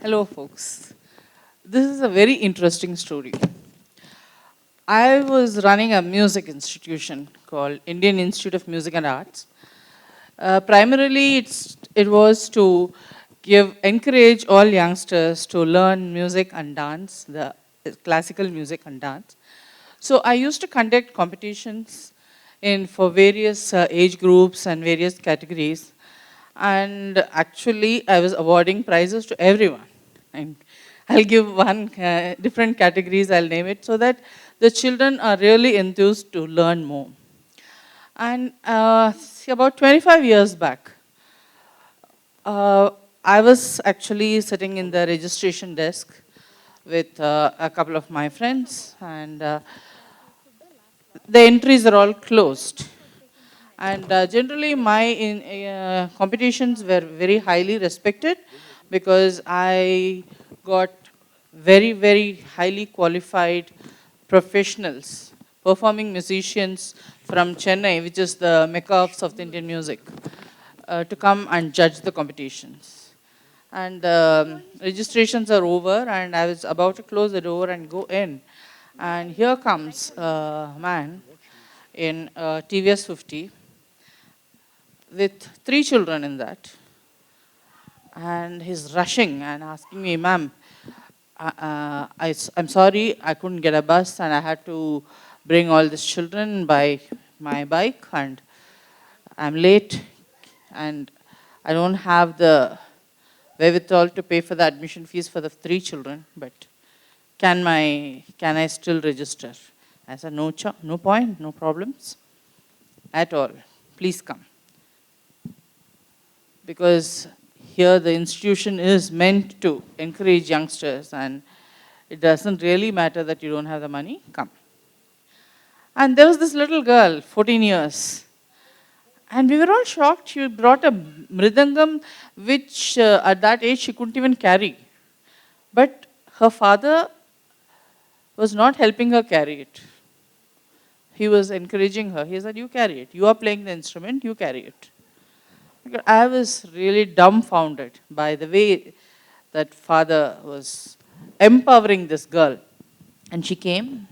Hello, folks. This is a very interesting story. I was running a music institution called Indian Institute of Music and Arts. Primarily, it was to encourage all youngsters to learn music and dance, the classical music and dance. So I used to conduct competitions for various age groups and various categories. And actually, I was awarding prizes to everyone. And I'll give one different categories, I'll name it, so that the children are really enthused to learn more. And about 25 years back, uh, I was actually sitting in the registration desk with a couple of my friends, and the entries are all closed. And generally, my competitions were very highly respected because I got very, very highly qualified professionals, performing musicians from Chennai, which is the mecca of South Indian music, to come and judge the competitions. And registrations are over, and I was about to close the door and go in. And here comes a man in TVS 50 with 3 children in that. And he's rushing and asking me, ma'am, I'm sorry, I couldn't get a bus and I had to bring all these children by my bike and I'm late and I don't have the wherewithal to pay for the admission fees for the 3 children, but can I still register? I said, no point, no problems at all. Please come. Because here the institution is meant to encourage youngsters and it doesn't really matter that you don't have the money, come. And there was this little girl, 14 years. And we were all shocked. She brought a mridangam, which at that age she couldn't even carry. But her father was not helping her carry it. He was encouraging her. He said, you carry it. You are playing the instrument, you carry it. I was really dumbfounded by the way that father was empowering this girl. And she came,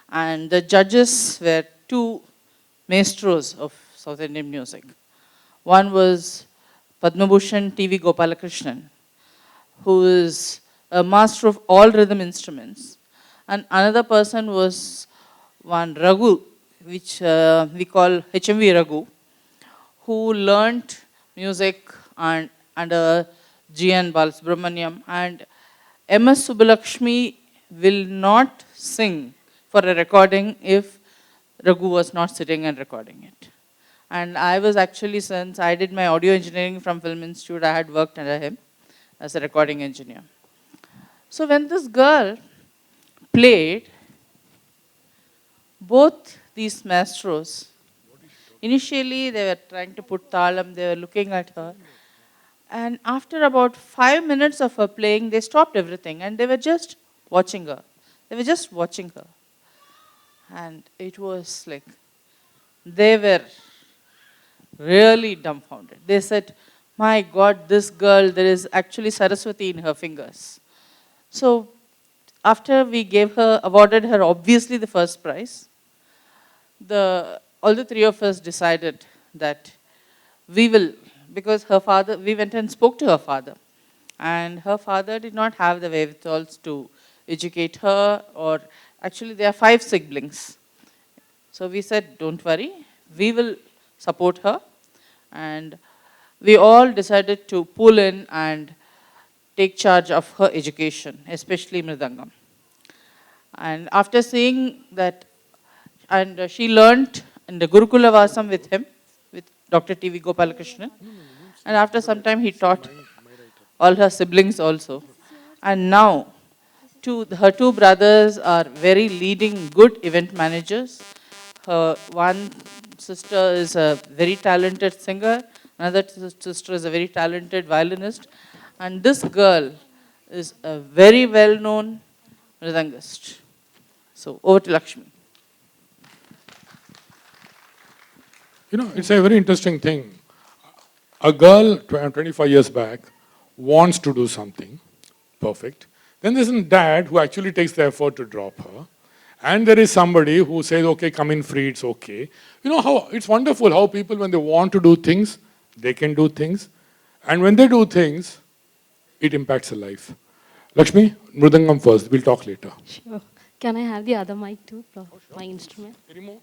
and the judges were 2 maestros of South Indian music. One was Padma Bhushan T.V. Gopalakrishnan, who is a master of all rhythm instruments. And another person was one Raghu, which we call HMV Raghu, who learnt music under G.N. Balasubramaniam. And M.S. Subbulakshmi will not sing for a recording if Raghu was not sitting and recording it. And I was actually, since I did my audio engineering from Film Institute, I had worked under him as a recording engineer. So when this girl played, both these maestros, initially they were trying to put talam, they were looking at her. And after about 5 minutes of her playing, they stopped everything and they were just watching her. They were just watching her. And it was like, they were really dumbfounded. They said, my God, this girl, there is actually Saraswati in her fingers. So after we awarded her obviously the first prize, all the 3 of us decided that we will, because her father, we went and spoke to her father. And her father did not have the wherewithals to educate her, or actually there are 5 siblings. So we said, don't worry, we will support her. And we all decided to pull in and take charge of her education, especially Mridangam. And after seeing that, and she learnt in the Gurukula Vasam with him, with Dr. T.V. Gopalakrishnan. And after some time, he taught all her siblings also. And now, her 2 brothers are very leading, good event managers. Her one sister is a very talented singer. Another sister is a very talented violinist. And this girl is a very well-known mridangist. So, over to Lakshmi. You know, it's a very interesting thing. A girl 25 years back wants to do something, perfect. Then there's a dad who actually takes the effort to drop her. And there is somebody who says, okay, come in free, it's okay. You know how it's wonderful how people, when they want to do things, they can do things. And when they do things, it impacts a life. Lakshmi, Mridangam first, we'll talk later. Sure. Can I have the other mic too? My instrument. Any more?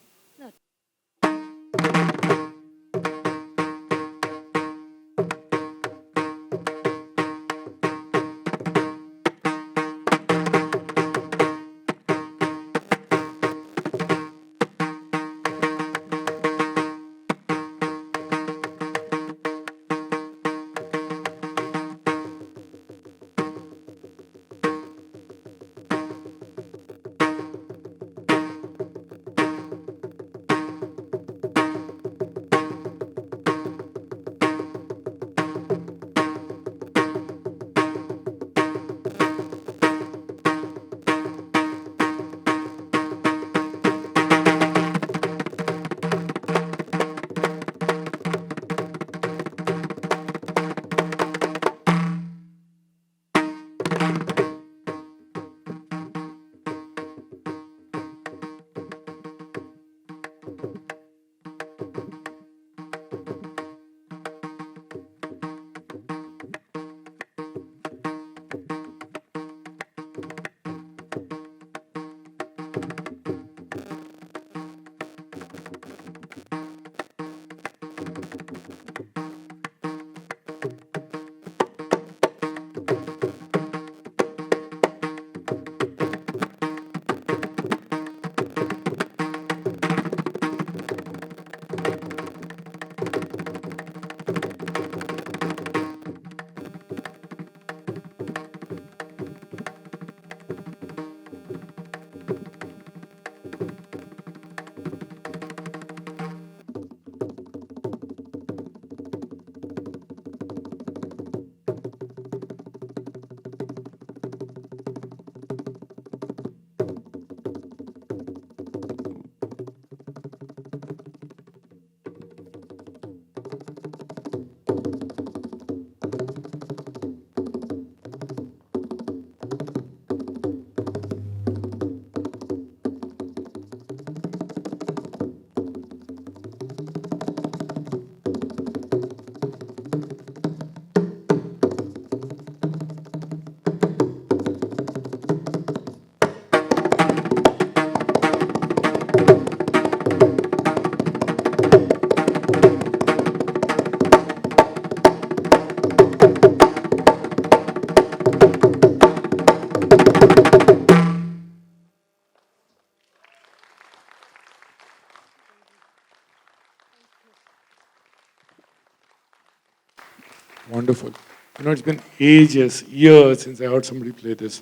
Wonderful. You know, it's been ages, years since I heard somebody play this.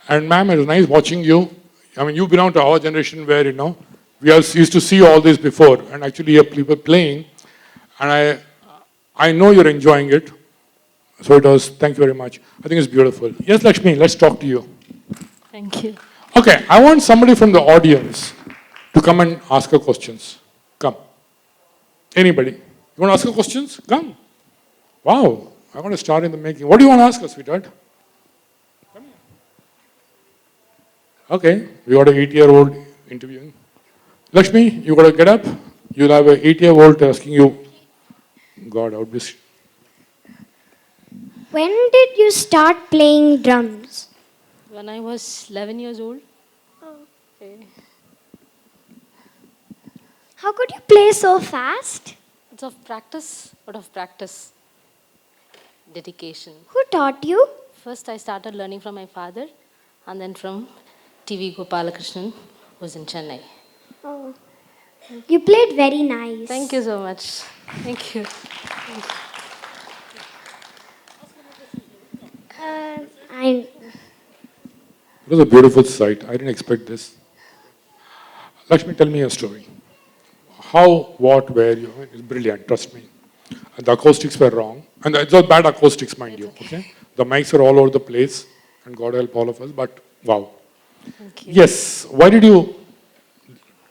And ma'am, it was nice watching you. I mean, you belong to our generation where, you know, we used to see all this before and actually hear people playing. And I know you're enjoying it. So it was, thank you very much. I think it's beautiful. Yes, Lakshmi, let's talk to you. Thank you. Okay, I want somebody from the audience to come and ask her questions. Come. Anybody? You want to ask her questions? Come. Wow, I want to start in the making. What do you want to ask us, sweetheart? Come here. Okay, we got an 8-year-old interviewing. Lakshmi, you got to get up. You'll have an 8-year-old asking you. God, I would be. When did you start playing drums? When I was 11 years old. Okay. How could you play so fast? It's of practice, out of practice. Dedication. Who taught you? First, I started learning from my father, and then from TV Gopalakrishnan, who's in Chennai. Oh, you played very nice. Thank you so much. Thank you. I It was a beautiful sight. I didn't expect this. Lakshmi, tell me your story. How, what, where you? It's brilliant, trust me. And the acoustics were wrong. And it's all bad acoustics, mind you. Okay? The mics are all over the place. And God help all of us. But wow. Thank you. Yes. Why did you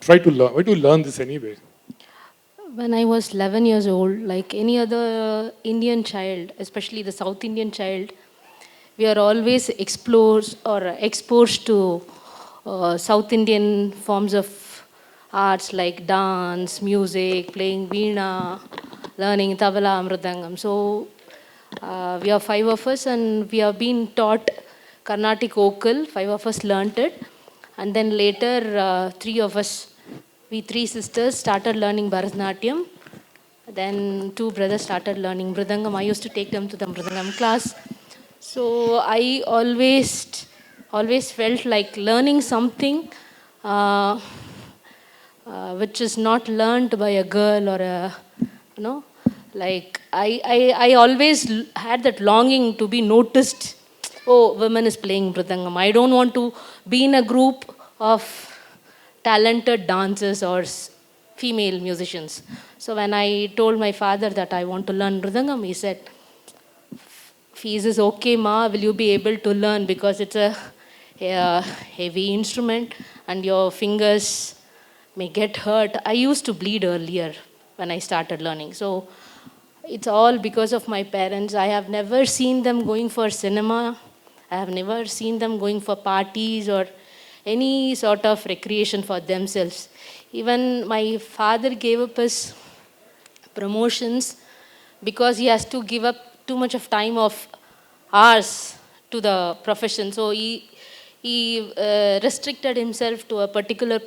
try to learn? Why do you learn this anyway? When I was 11 years old, like any other Indian child, especially the South Indian child, we are always exposed to South Indian forms of arts like dance, music, playing veena, learning tabla, amrutangam. So we are five of us and we have been taught Carnatic vocal. Five of us learnt it. And then later, three of us, we three sisters started learning Bharatanatyam. Then two brothers started learning Mridangam. I used to take them to the Mridangam class. So I always felt like learning something uh, which is not learned by a girl or a, you know, like I always had that longing to be noticed. Oh, women is playing Mridangam. I don't want to be in a group of talented dancers or female musicians. So when I told my father that I want to learn Mridangam, he said, fees is okay, ma, will you be able to learn? Because it's a heavy instrument and your fingers may get hurt. I used to bleed earlier when I started learning. So it's all because of my parents. I have never seen them going for cinema. I have never seen them going for parties or any sort of recreation for themselves. Even my father gave up his promotions because he has to give up too much of time of hours to the profession. So he restricted himself to a particular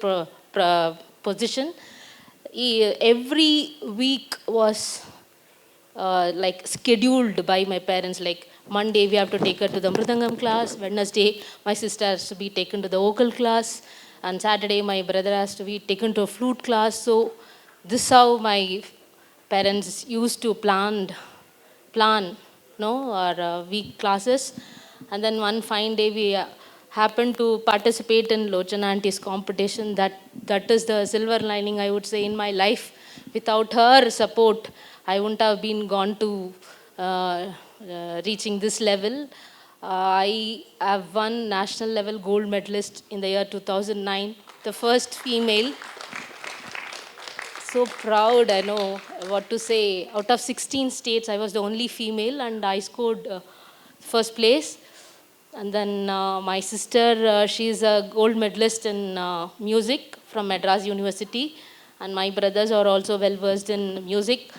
position. Every week was like scheduled by my parents. Like Monday we have to take her to the Mridangam class. Wednesday my sister has to be taken to the vocal class. And Saturday my brother has to be taken to a flute class. So this is how my parents used to plan no, our week classes. And then one fine day we happened to participate in Lochana Auntie's competition. That is the silver lining, I would say, in my life. Without her support, I wouldn't have been gone to reaching this level. I have won national level gold medalist in the year 2009, the first female. So proud, I know what to say. Out of 16 states, I was the only female and I scored first place. And then my sister, she's a gold medalist in music from Madras University. And my brothers are also well versed in music.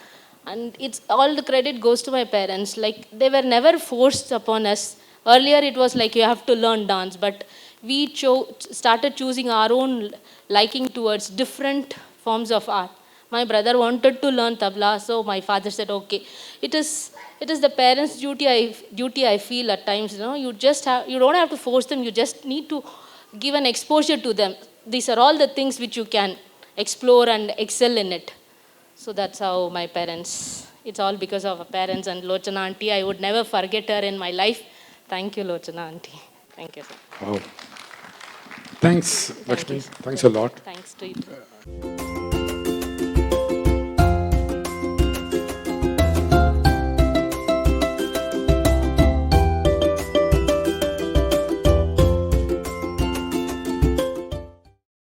And it's all the credit goes to my parents. Like they were never forced upon us. Earlier it was like you have to learn dance, but we started choosing our own liking towards different forms of art. My brother wanted to learn tabla, so my father said, okay. It is the parents' duty. I feel at times, you don't have to force them. You just need to give an exposure to them. These are all the things which you can explore and excel in it. So that's how my parents. It's all because of our parents and Lochana Auntie. I would never forget her in my life. Thank you, Lochana Auntie. Thank you, sir. Wow. Thanks, Lakshmi. Thanks a lot. Thanks to you.